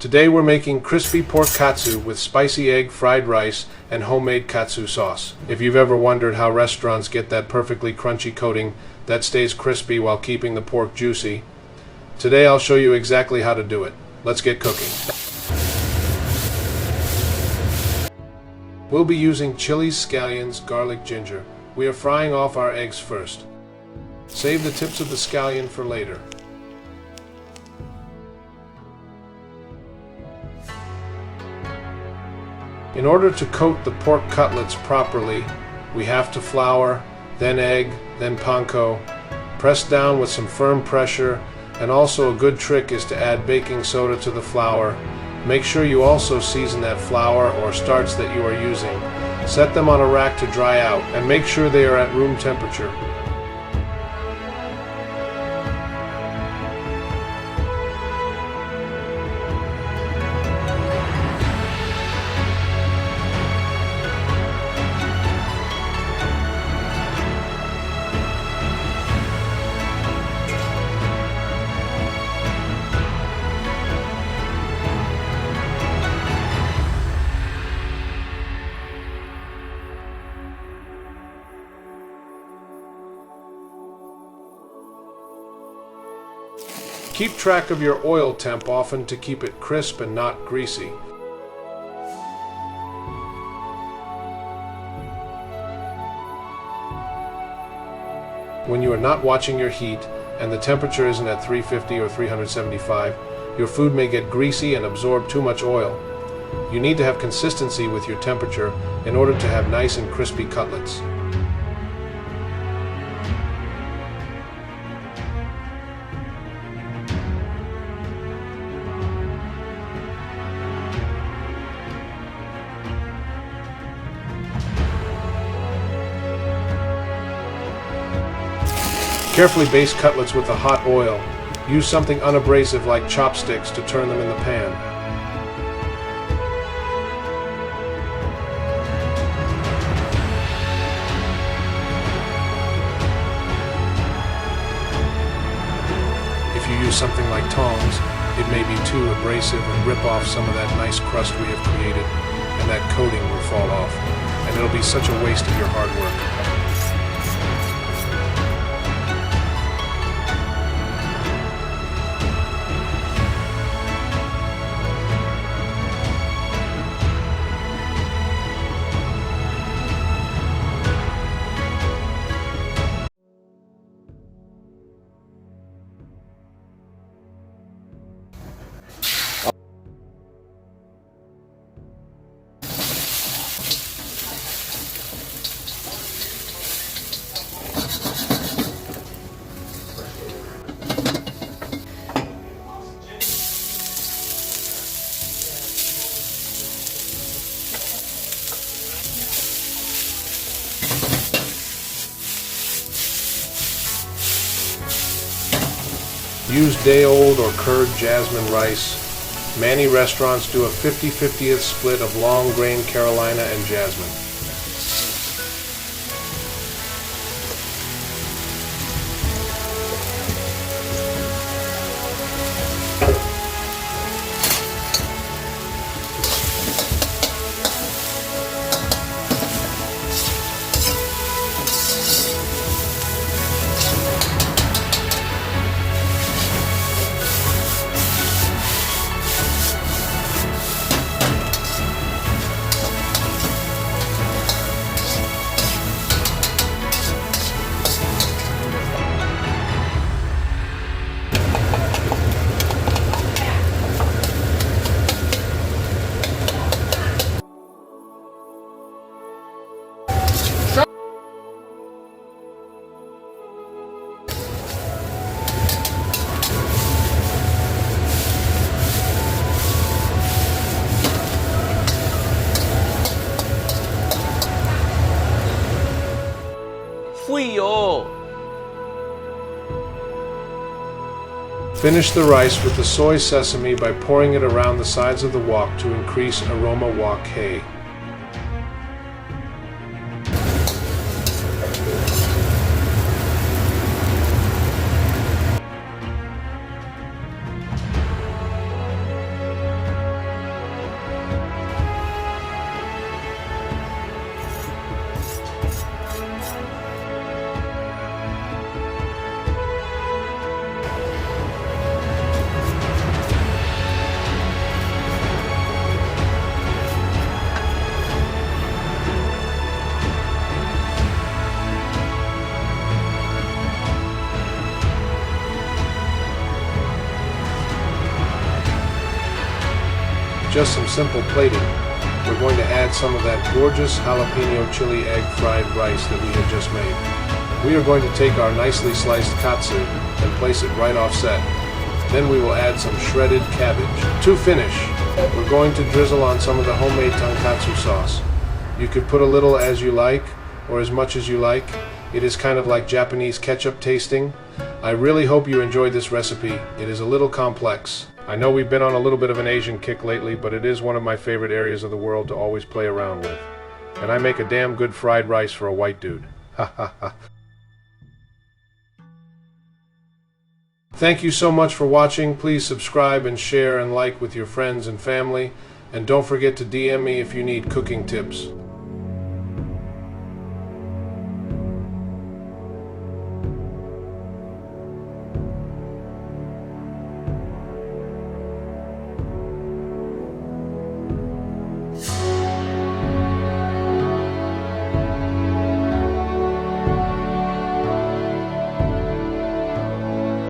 Today we're making crispy pork katsu with spicy egg, fried rice, and homemade katsu sauce. If you've ever wondered how restaurants get that perfectly crunchy coating that stays crispy while keeping the pork juicy, today I'll show you exactly how to do it. Let's get cooking. We'll be using chilies, scallions, garlic, ginger. We are frying off our eggs first. Save the tips of the scallion for later. In order to coat the pork cutlets properly, we have to flour, then egg, then panko, press down with some firm pressure, and also a good trick is to add baking soda to the flour. Make sure you also season that flour or starch that you are using. Set them on a rack to dry out, and make sure they are at room temperature. Keep track of your oil temp often to keep it crisp and not greasy. When you are not watching your heat and the temperature isn't at 350 or 375, your food may get greasy and absorb too much oil. You need to have consistency with your temperature in order to have nice and crispy cutlets. Carefully baste cutlets with the hot oil. Use something unabrasive like chopsticks to turn them in the pan. If you use something like tongs, it may be too abrasive and rip off some of that nice crust we have created, and that coating will fall off, and it'll be such a waste of your hard work. Use day-old or curd jasmine rice. Many restaurants do a 50-50th split of long grain Carolina and jasmine. Finish the rice with the soy sesame by pouring it around the sides of the wok to increase aroma wok hei. just some simple plating, we're going to add some of that gorgeous jalapeno chili egg fried rice that we had just made. We are going to take our nicely sliced katsu and place it right offset. Then we will add some shredded cabbage. To finish, we're going to drizzle on some of the homemade tonkatsu sauce. You could put a little as you like, or as much as you like. It is kind of like Japanese ketchup tasting. I really hope you enjoyed this recipe. It is a little complex. I know we've been on a little bit of an Asian kick lately, but it is one of my favorite areas of the world to always play around with. And I make a damn good fried rice for a white dude. Ha ha ha. Thank you so much for watching. Please subscribe and share and like with your friends and family. And don't forget to DM me if you need cooking tips.